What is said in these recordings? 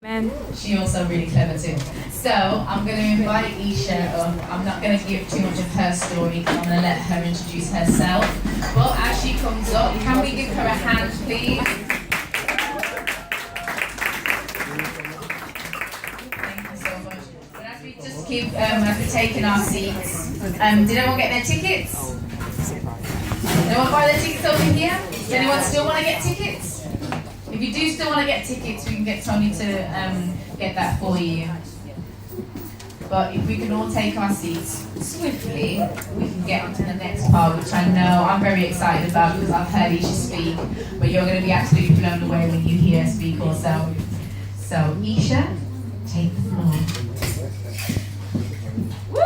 Man. She's also really clever too. So I'm going to invite Esha up. I'm not going to give too much of her story. I'm going to let her introduce herself. But as she comes up, can we give her a hand, please? Thank you so much. But as we just keep, as we're taking our seats, did everyone get their tickets? Did anyone buy their tickets over here? Does anyone still want to get tickets? If you do still want to get tickets, we can get Tony to get that for you. But if we can all take our seats swiftly, we can get on to the next part, which I know I'm very excited about because I've heard Esha speak, but you're going to be absolutely blown away when you hear her speak also. So, Esha, take the floor. Woo!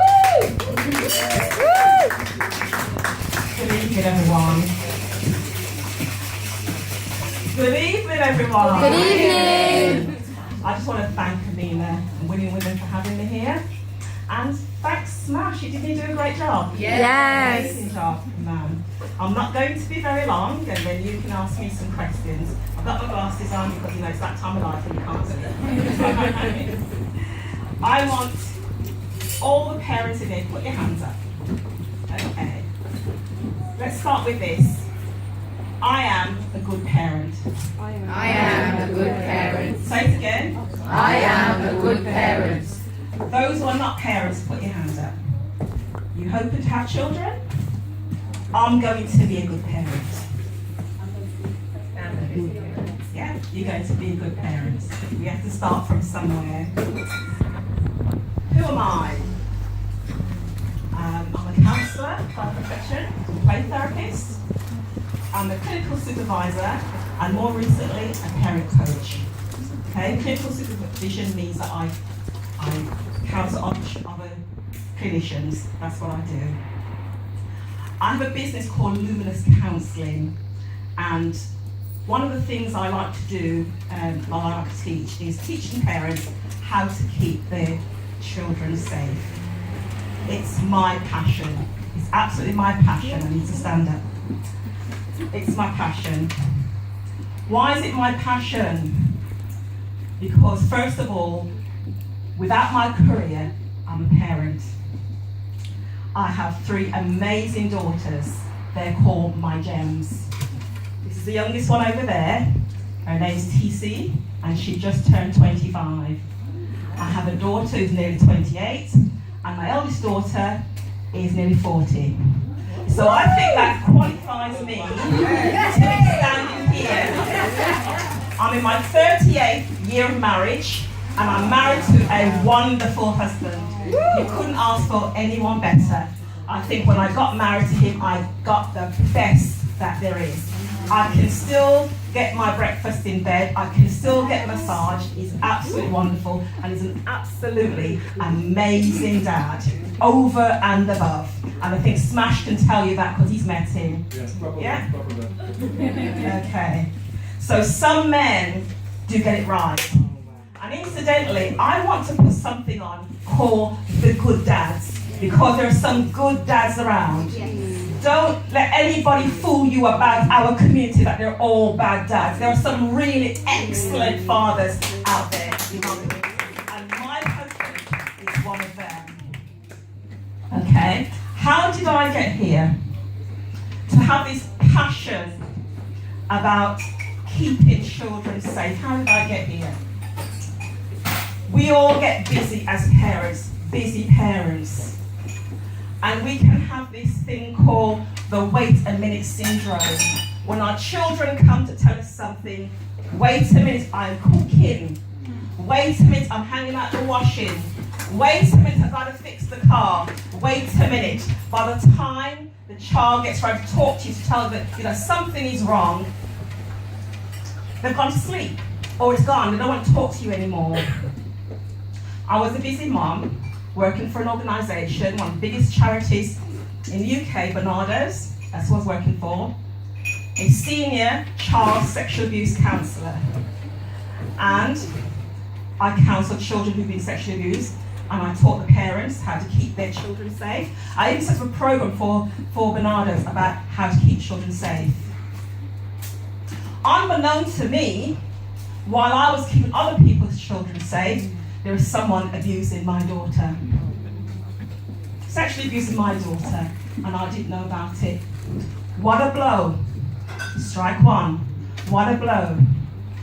Good evening, everyone. Good evening, everyone. Good evening. I just want to thank Amina and Winning Women for having me here. And thanks, Smash. You did do a great job. Yes. Amazing job, man. I'm not going to be very long, and then you can ask me some questions. I've got my glasses on because you know it's that time of life when you can't see. I want all the parents in here to put your hands up. Okay. Let's start with this. I am a good parent. I am a good parent. Say it again. I am a good parent. Those who are not parents, put your hands up. You hoping to have children? I'm going to be a good parent. Yeah, you're going to be a good parent. We have to start from somewhere. Who am I? I'm a counsellor by profession, play therapist. I'm a clinical supervisor and more recently a parent coach. Okay, clinical supervision means that I counsel other clinicians. That's what I do. I have a business called Luminous Counselling, and one of the things I like to do, while I like to teach, is teaching parents how to keep their children safe. It's my passion. It's absolutely my passion. I need to stand up. It's my passion. Why is it my passion? Because first of all, without my career, I'm a parent. I have 3 amazing daughters. They're called my gems. This is the youngest one over there. Her name's TC, and she just turned 25. I have a daughter who's nearly 28, and my eldest daughter is nearly 40. So I think that qualifies me to be standing here. I'm in my 38th year of marriage, and I'm married to a wonderful husband. You couldn't ask for anyone better. I think when I got married to him, I got the best that there is. I can still get my breakfast in bed. I can still get massage. He's absolutely wonderful, and he's an absolutely amazing dad, over and above. And I think Smash can tell you that because he's met him. Yes, probably. Yeah? Okay. So some men do get it right. And incidentally, I want to put something on called The Good Dads, because there are some good dads around. Don't let anybody fool you about our community that they're all bad dads. There are some really excellent fathers out there. And my husband is one of them. Okay? How did I get here? To have this passion about keeping children safe. How did I get here? We all get busy as parents, busy parents. And we can have this thing called the wait a minute syndrome. When our children come to tell us something, wait a minute, I'm cooking. Wait a minute, I'm hanging out the washing. Wait a minute, I've got to fix the car. Wait a minute. By the time the child gets ready to talk to you to tell them that something is wrong, they've gone to sleep or it's gone. They don't want to talk to you anymore. I was a busy mom working for an organisation, one of the biggest charities in the UK, Barnardo's, that's who I was working for, a senior child sexual abuse counsellor. And I counselled children who've been sexually abused, and I taught the parents how to keep their children safe. I even set up a programme for Barnardo's about how to keep children safe. Unbeknown to me, while I was keeping other people's children say, there is someone abusing my daughter. Sexually abusing my daughter, and I didn't know about it. What a blow. Strike one. What a blow.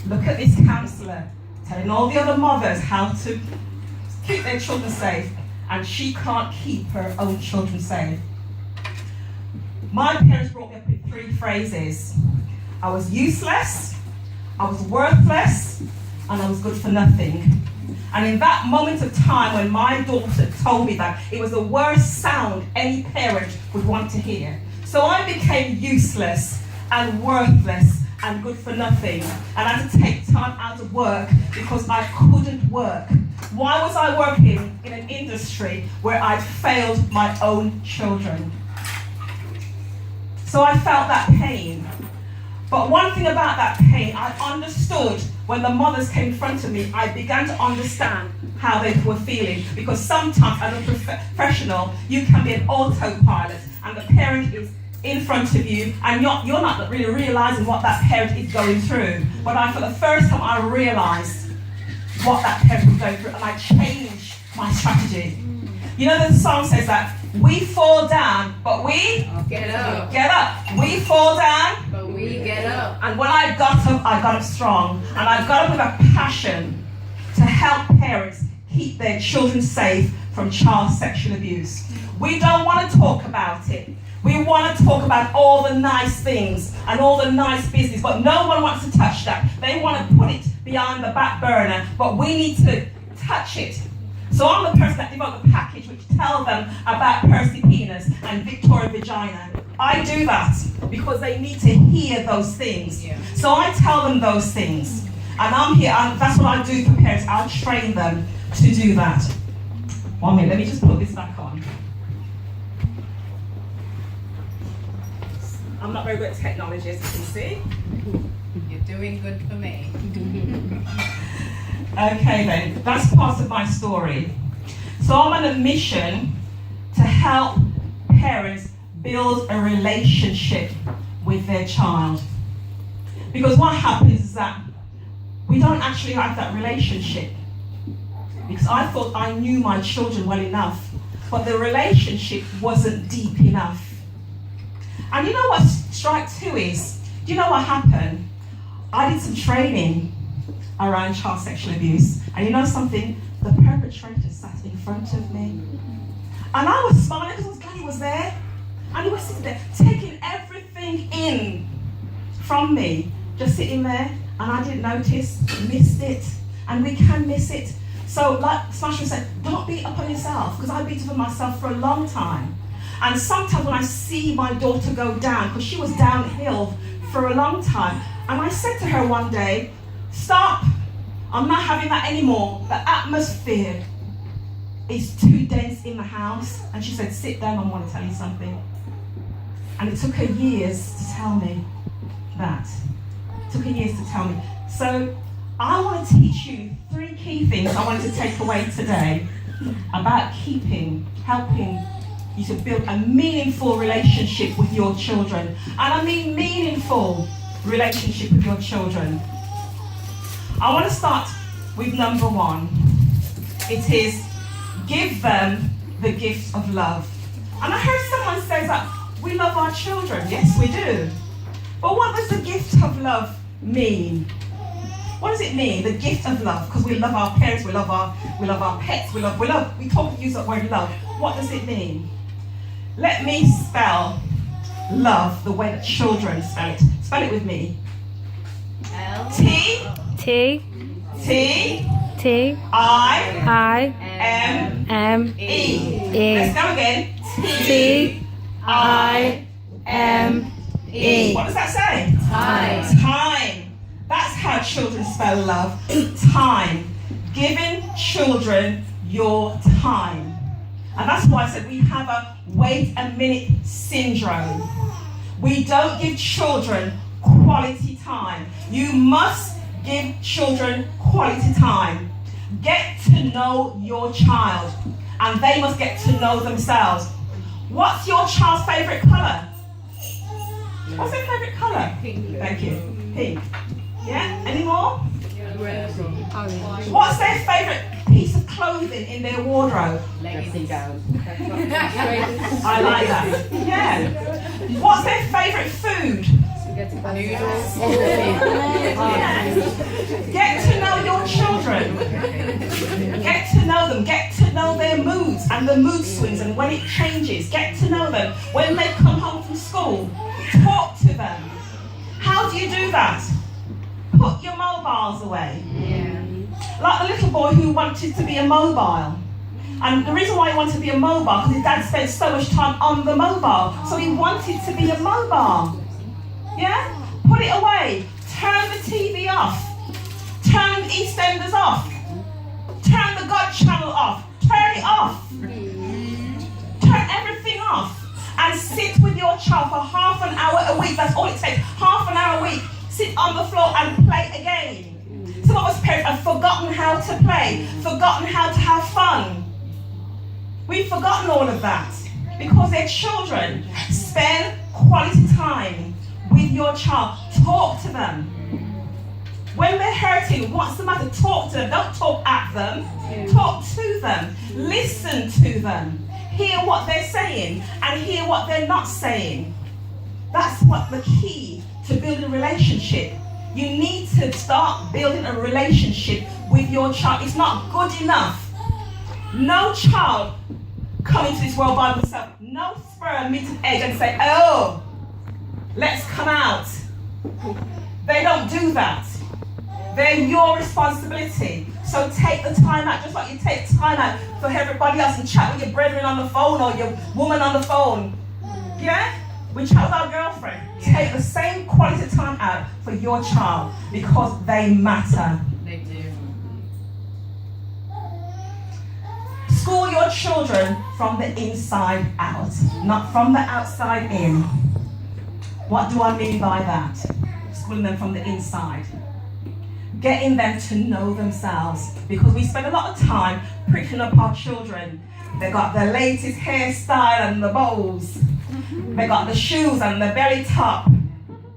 Look at this counsellor telling all the other mothers how to keep their children safe, and she can't keep her own children safe. My parents brought me up with 3 phrases. I was useless, I was worthless, and I was good for nothing. And in that moment of time when my daughter told me that, it was the worst sound any parent would want to hear. So I became useless and worthless and good for nothing. And I had to take time out of work because I couldn't work. Why was I working in an industry where I'd failed my own children? So I felt that pain. But one thing about that pain, I understood when the mothers came in front of me, I began to understand how they were feeling. Because sometimes as a professional, you can be an autopilot and the parent is in front of you and you're not really realizing what that parent is going through. But for the first time, I realized what that parent was going through, and I changed my strategy. You know, the song says that we fall down, but we get up. Get up. We fall down, But we get up. and when I got up strong, and I got up with a passion to help parents keep their children safe from child sexual abuse. We don't want to talk about it. We want to talk about all the nice things and all the nice business, but no one wants to touch that. They want to put it behind the back burner, but we need to touch it. So I'm the person that developed a package which tells them about Percy penis and Victoria vagina. I do that because they need to hear those things. Yeah. So I tell them those things. And I'm here, and that's what I do for parents. I'll train them to do that. 1 minute, let me just put this back on. I'm not very good at technology, as you can see. You're doing good for me. Okay then, that's part of my story. So I'm on a mission to help parents build a relationship with their child. Because what happens is that we don't actually have that relationship. Because I thought I knew my children well enough, but the relationship wasn't deep enough. And you know what strike 2 is? Do you know what happened? I did some training around child sexual abuse, and you know something? The perpetrator sat in front of me, and I was smiling because he was there, and he was sitting there taking everything in from me, just sitting there, and I didn't notice, missed it, and we can miss it. So like Smasher said, don't beat up on yourself, because I beat up on myself for a long time. And sometimes when I see my daughter go down, because she was downhill for a long time, and I said to her one day, stop, I'm not having that anymore. The atmosphere is too dense in the house. And she said, sit down, I want to tell you something. And it took her years to tell me that. It took her years to tell me. So I want to teach you 3 key things I wanted to take away today about helping you to build a meaningful relationship with your children. And I mean meaningful relationship with your children. I want to start with number 1. It is give them the gift of love. And I heard someone say that we love our children. Yes, we do. But what does the gift of love mean? What does it mean, the gift of love? Because we love our parents, we love our pets, we use that word love. What does it mean? Let me spell love the way that children spell it. Spell it with me. L T T T T I I M M E. E Let's go again. T I M E. What does that say? Time. Time. That's how children spell love. Time. Giving children your time. And that's why I said we have a wait a minute syndrome. We don't give children quality time. You must give children quality time. Get to know your child, and they must get to know themselves. What's your child's favourite colour? What's their favourite colour? Pink. Thank you. Pink. Yeah? Any more? Orange. What's their favourite piece of clothing in their wardrobe? Legacy gown. I like that. Yeah. What's their favourite food? Noodles. Yeah. Get to know your children. Get to know them. Get to know their moods and the mood swings and when it changes. Get to know them. When they come home from school, talk to them. How do you do that? Put your mobiles away. Like the little boy who wanted to be a mobile. And the reason why he wanted to be a mobile, because his dad spent so much time on the mobile. So he wanted to be a mobile. Yeah? Put it away. Turn the TV off. Turn the EastEnders off. Turn the God channel off. Turn it off. Turn everything off. And sit with your child for half an hour a week. That's all it takes. Half an hour a week. Sit on the floor and play a game. Some of us parents have forgotten how to play. Forgotten how to have fun. We've forgotten all of that. Because they're children. Spend quality time with your child. Talk to them. When they're hurting, what's the matter? Talk to them. Don't talk at them. Talk to them. Listen to them. Hear what they're saying and hear what they're not saying. That's what the key to building a relationship. You need to start building a relationship with your child. It's not good enough. No child coming to this world by themselves. No sperm meets an egg and say, oh, let's come out. They don't do that. They're your responsibility. So take the time out, just like you take time out for everybody else and chat with your brethren on the phone or your woman on the phone. Yeah? We chat with our girlfriend. Take the same quality time out for your child because they matter. They do. School your children from the inside out, not from the outside in. What do I mean by that? Schooling them from the inside. Getting them to know themselves, because we spend a lot of time pricking up our children. They got the latest hairstyle and the bows. They got the shoes and the belly top.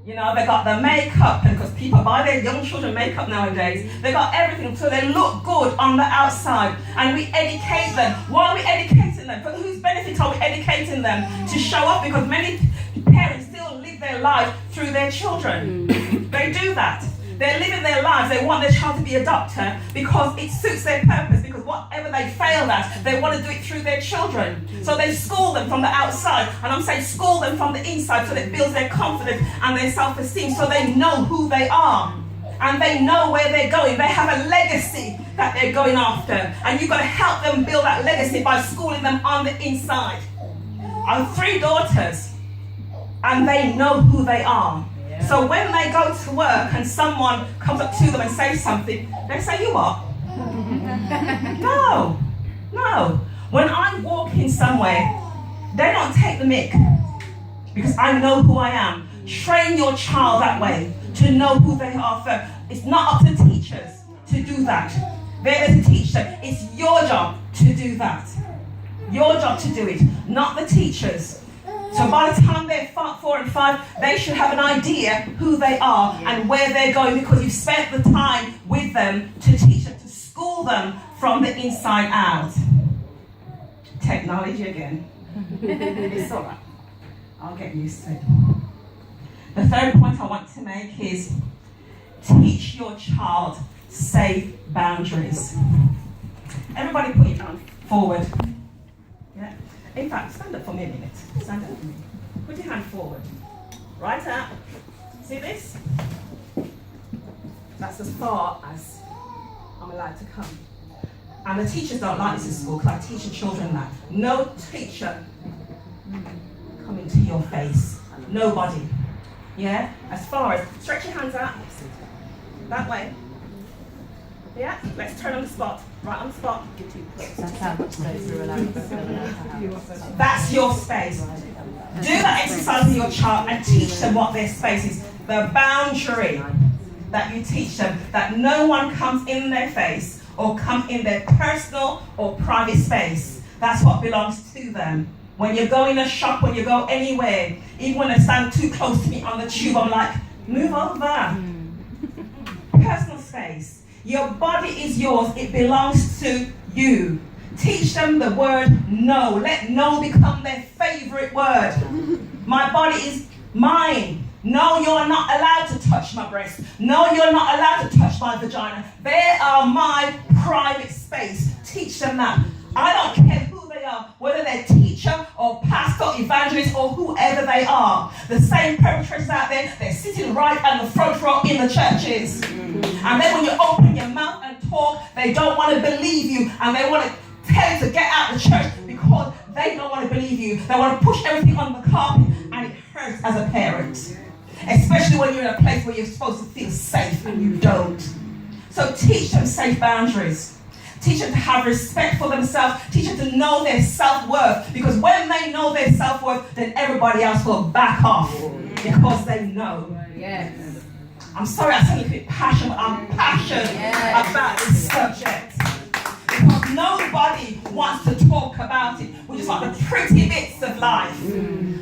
You know, they got the makeup, and because people buy their young children makeup nowadays, they got everything so they look good on the outside. And we educate them. Why are we educating them? For whose benefit are we educating them? To show off, because many parents still live their life through their children. They do that. They're living their lives. They want their child to be a doctor because it suits their purpose, because whatever they failed at, they want to do it through their children. So they school them from the outside, and I'm saying school them from the inside so that it builds their confidence and their self-esteem, so they know who they are and they know where they're going. They have a legacy that they're going after, and you've got to help them build that legacy by schooling them on the inside. I have 3 daughters, and they know who they are. So when they go to work and someone comes up to them and says something, they say, you what? No. When I walk in somewhere, they don't take the mick, because I know who I am. Train your child that way, to know who they are first. It's not up to teachers to do that. They're there to teach them. It's your job to do that. Your job to do it, not the teachers. So by the time they're 4 and 5, they should have an idea who they are and where they're going, because you've spent the time with them to teach them, to school them from the inside out. Technology again. It's all right. I'll get used to it. The third point I want to make is teach your child safe boundaries. Everybody put your hand forward. Yeah. In fact, stand up for me a minute. Stand up for me. Put your hand forward. Right up. See this? That's as far as I'm allowed to come. And the teachers don't like this in school, because I teach the children that. No teacher coming to your face. Nobody. Yeah? As far as, stretch your hands out. That way. Yeah? Let's turn on the spot. Right on the spot. That's how much space we're allowed to have. That's your space. Do that exercise with your child and teach them what their space is. The boundary that you teach them, that no one comes in their face or come in their personal or private space. That's what belongs to them. When you go in a shop, when you go anywhere, even when they stand too close to me on the tube, I'm like, move over. Personal space. Your body is yours. It belongs to you. Teach them the word no. Let no become their favorite word. My body is mine. No, you're not allowed to touch my breast. No, you're not allowed to touch my vagina. They are my private space. Teach them that. I don't care who they are, whether they're teacher or pastor, evangelist, or whoever they are. The same perpetrators out there, they're sitting right at the front row in the churches. And then when you open your mouth and talk, they don't want to believe you, and they want to tell you to get out of the church because they don't want to believe you. They want to push everything on the carpet, and it hurts as a parent. Especially when you're in a place where you're supposed to feel safe and you don't. So teach them safe boundaries. Teach them to have respect for themselves. Teach them to know their self-worth. Because when they know their self-worth, then everybody else will back off. Because they know. Yes. I'm sorry I sound a bit passionate, but I'm passionate about this subject. Because nobody wants to talk about it. We just want the pretty bits of life.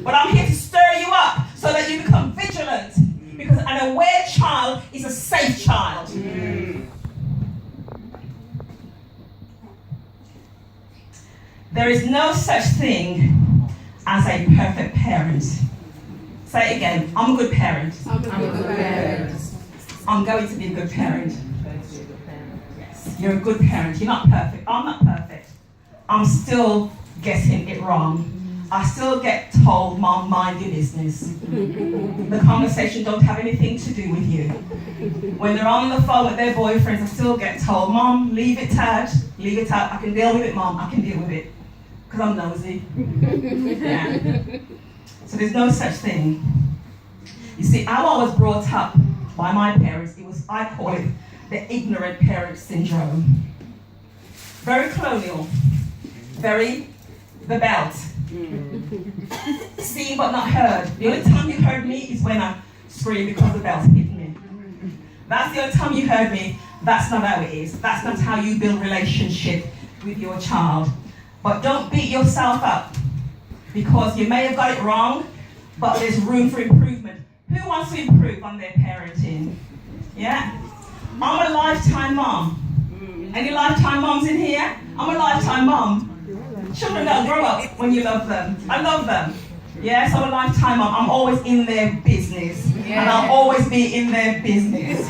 But I'm here to stir you up so that you become vigilant. Because an aware child is a safe child. There is no such thing as a perfect parent. Say it again. I'm a good parent. I'm a good parent. I'm going to be a good parent. Yes, you're a good parent. You're not perfect. I'm not perfect. I'm still getting it wrong. I still get told, Mom, mind your business. The conversation don't have anything to do with you. When they're on the phone with their boyfriends, I still get told, Mom, leave it out. Leave it out. I can deal with it, Mom. I can deal with it. Because I'm nosy. Yeah. So there's no such thing. You see, how I was brought up by my parents, I call it the ignorant parent syndrome. Very colonial. Very the belt. Seen but not heard. The only time you heard me is when I screamed because the belt hit me. That's the only time you heard me. That's not how it is. That's not how you build relationship with your child. But don't beat yourself up because you may have got it wrong, but there's room for improvement. Who wants to improve on their parenting? Yeah? I'm a lifetime mom. Any lifetime moms in here? I'm a lifetime mom. Children don't grow up when you love them. I love them. Yes, I'm a lifetime mom. I'm always in their business. Yeah. And I'll always be in their business.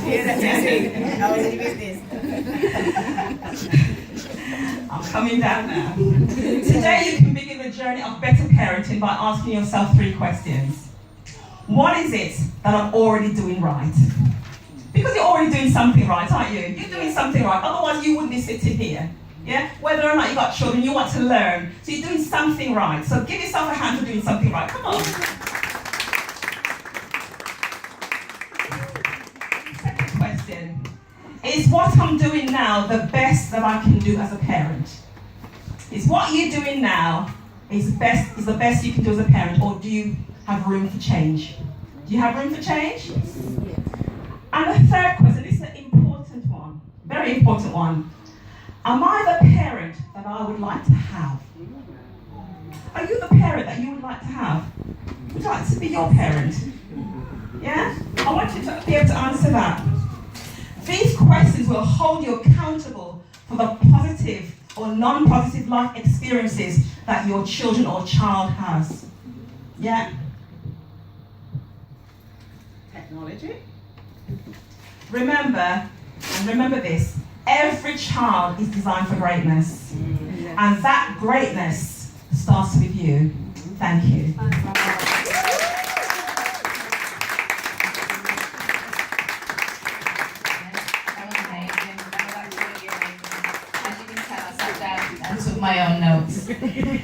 I'm coming down now. Today you can begin the journey of better parenting by asking yourself 3 questions. What is it that I'm already doing right? Because you're already doing something right, aren't you? You're doing something right. Otherwise you wouldn't be sitting here. Yeah? Whether or not you've got children, you want to learn. So you're doing something right. So give yourself a hand for doing something right. Come on. Second question. Is what I'm doing now the best that I can do as a parent? Is what you're doing now is the best you can do as a parent, or do you have room for change? Do you have room for change? And the third question, this is an important one, very important one. Am I the parent that I would like to have? Are you the parent that you would like to have? Would you like to be your parent? Yeah? I want you to be able to answer that. These questions will hold you accountable for the positive or non-positive life experiences that your children or child has. Yeah? Technology. Remember this, every child is designed for greatness. And that greatness starts with you. Thank you. I took my own notes.